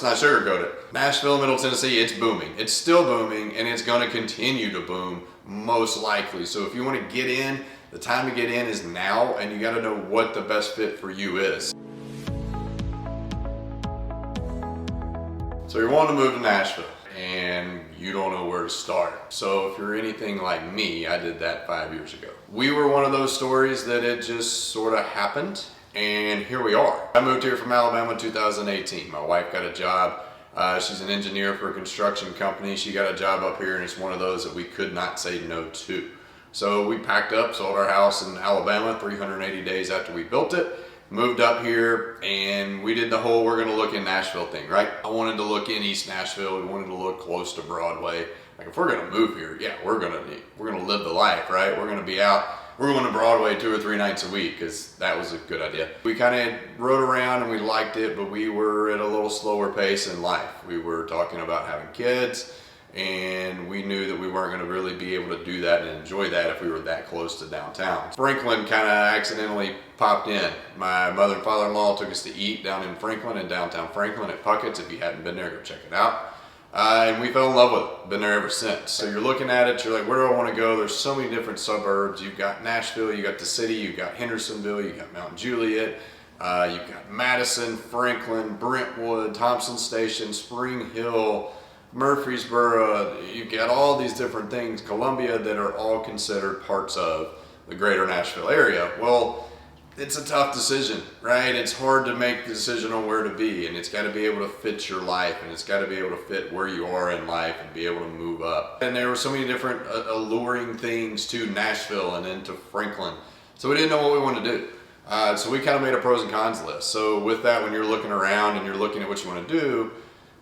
let's not sugarcoat it. Nashville, Middle Tennessee, it's booming. It's still booming, and it's gonna continue to boom, most likely. So if you wanna get in, the time to get in is now, and you gotta know what the best fit for you is. So you're wanting to move to Nashville, and you don't know where to start. So if you're anything like me, I did that 5 years ago. We were one of those stories that it just sort of happened, and here we are. I moved here from Alabama in 2018. My wife got a job. She's an engineer for a construction company. She got a job up here, and it's one of those that we could not say no to. So we packed up, sold our house in Alabama 380 days after we built it, moved up here, and we did the whole we're gonna look in Nashville thing, right? I wanted to look in East Nashville. We wanted to look close to Broadway. Like, if we're gonna move here, yeah, we're gonna live the life, right? We're gonna be out. We're going to Broadway 2 or 3 nights a week, because that was a good idea. We kind of rode around and we liked it, but we were at a little slower pace in life. We were talking about having kids, and we knew that we weren't going to really be able to do that and enjoy that if we were that close to downtown. Franklin kind of accidentally popped in. My mother and father-in-law took us to eat down in Franklin, in downtown Franklin at Puckett's. If you hadn't been there, go check it out. And we fell in love with it. Been there ever since. So you're looking at it, you're like, where do I want to go? There's so many different suburbs. You've got Nashville, you got the city, you've got Hendersonville, you've got Mount Juliet, you've got Madison, Franklin, Brentwood, Thompson Station, Spring Hill, Murfreesboro. You've got all these different things, Columbia, that are all considered parts of the greater Nashville area. Well, it's a tough decision, right? It's hard to make the decision on where to be, and it's got to be able to fit your life, and it's got to be able to fit where you are in life and be able to move up. And there were so many different alluring things to Nashville and then to Franklin. So we didn't know what we wanted to do. So we kind of made a pros and cons list. So with that, when you're looking around and you're looking at what you want to do,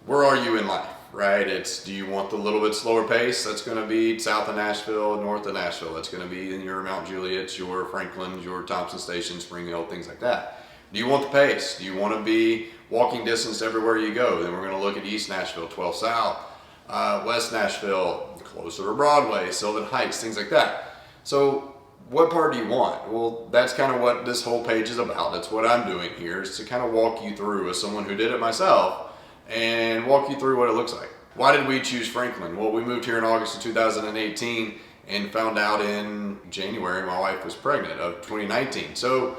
where are you in life? Right? It's, do you want the little bit slower pace? That's going to be south of Nashville, north of Nashville. That's going to be in your Mount Juliet's, your Franklin's, your Thompson Station, Spring Hill, things like that. Do you want the pace? Do you want to be walking distance everywhere you go? Then we're going to look at East Nashville, 12 South, West Nashville, closer to Broadway, Sylvan Heights, things like that. So what part do you want? Well, that's kind of what this whole page is about. That's what I'm doing here, is to kind of walk you through, as someone who did it myself, and walk you through what it looks like. Why did we choose Franklin? Well, we moved here in August of 2018 and found out in January my wife was pregnant of 2019. So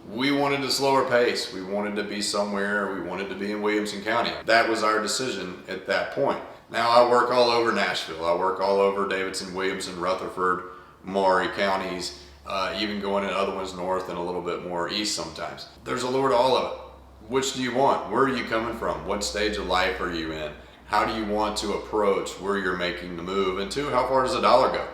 we wanted a slower pace. We wanted to be somewhere. We wanted to be in Williamson County. That was our decision at that point. Now I work all over Nashville. I work all over Davidson, Williamson, Rutherford, Maury counties, even going in other ones north and a little bit more east sometimes. There's a lure to all of it. Which do you want? Where are you coming from? What stage of life are you in? How do you want to approach where you're making the move? And two, how far does the dollar go?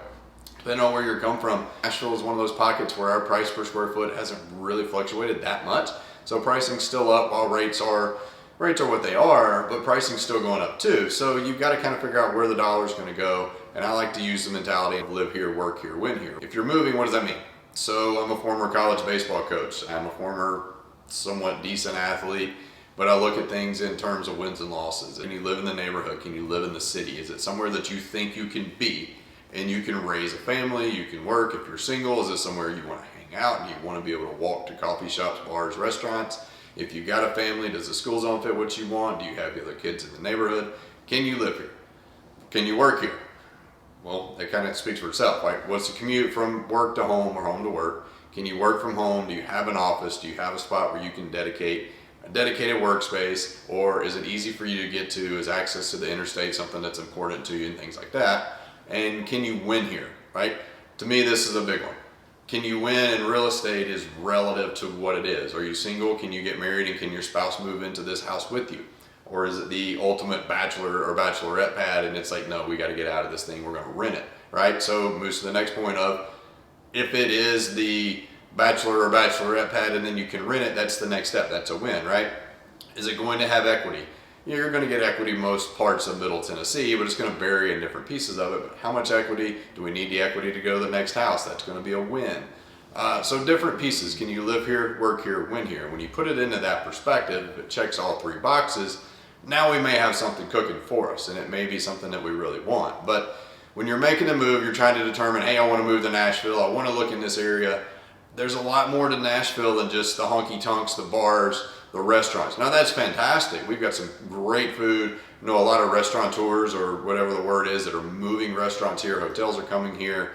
Depending on where you're come from, Nashville is one of those pockets where our price per square foot hasn't really fluctuated that much. So pricing's still up while rates are what they are, but pricing's still going up too. So you've got to kind of figure out where the dollar's going to go. And I like to use the mentality of live here, work here, win here. If you're moving, what does that mean? So I'm a former college baseball coach. I'm a former somewhat decent athlete, but I look at things in terms of wins and losses. Can you live in the neighborhood? Can you live in the city? Is it somewhere that you think you can be and you can raise a family, you can work? If you're single, is it somewhere you want to hang out and you want to be able to walk to coffee shops, bars, restaurants? If you've got a family, does the school zone fit what you want? Do you have the other kids in the neighborhood? Can you live here? Can you work here? Well, that kind of speaks for itself. Like, what's the commute from work to home or home to work? Can you work from home? Do you have an office? Do you have a spot where you can dedicate a dedicated workspace? Or is it easy for you to get to? Is access to the interstate something that's important to you and things like that? And can you win here, right? To me, this is a big one. Can you win in real estate is relative to what it is. Are you single? Can you get married and can your spouse move into this house with you? Or is it the ultimate bachelor or bachelorette pad and it's like, no, we got to get out of this thing. We're going to rent it, right? So moves to the next point of, if it is the bachelor or bachelorette pad and then you can rent it, that's the next step. That's a win, right? Is it going to have equity? You're going to get equity most parts of Middle Tennessee, but it's going to vary in different pieces of it. But how much equity? Do we need the equity to go to the next house? That's going to be a win. So different pieces. Can you live here, work here, win here? When you put it into that perspective, if it checks all three boxes, now we may have something cooking for us, and it may be something that we really want. But when you're making a move, you're trying to determine, hey, I want to move to Nashville. I want to look in this area. There's a lot more to Nashville than just the honky tonks, the bars, the restaurants. Now that's fantastic. We've got some great food. I know a lot of restaurateurs, or whatever the word is, that are moving restaurants here. Hotels are coming here.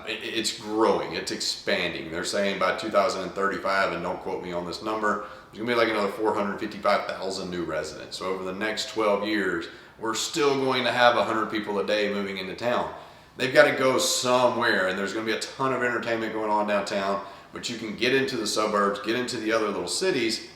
It's growing, it's expanding. They're saying by 2035, and don't quote me on this number, there's gonna be like another 455,000 new residents. So over the next 12 years, we're still going to have 100 people a day moving into town. They've got to go somewhere, and there's going to be a ton of entertainment going on downtown, but you can get into the suburbs, get into the other little cities,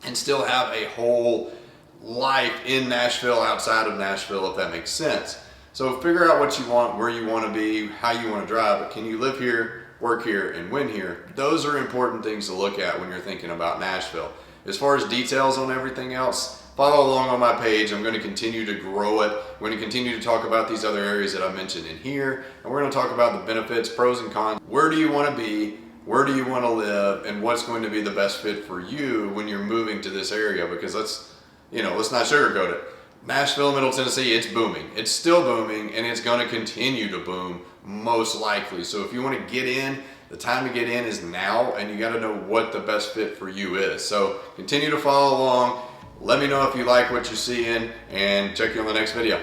and still have a whole life in Nashville, outside of Nashville, if that makes sense. So figure out what you want, where you want to be, how you want to drive, but can you live here, work here, and win here? Those are important things to look at when you're thinking about Nashville. As far as details on everything else, follow along on my page. I'm going to continue to grow it. I'm going to continue to talk about these other areas that I mentioned in here, and we're going to talk about the benefits, pros and cons. Where do you want to be? Where do you want to live? And what's going to be the best fit for you when you're moving to this area? Because let's not sugarcoat it. Nashville, Middle Tennessee, it's booming. It's still booming, and it's going to continue to boom, most likely. So if you want to get in, the time to get in is now, and you got to know what the best fit for you is. So continue to follow along. Let me know if you like what you're seeing, and check you on the next video.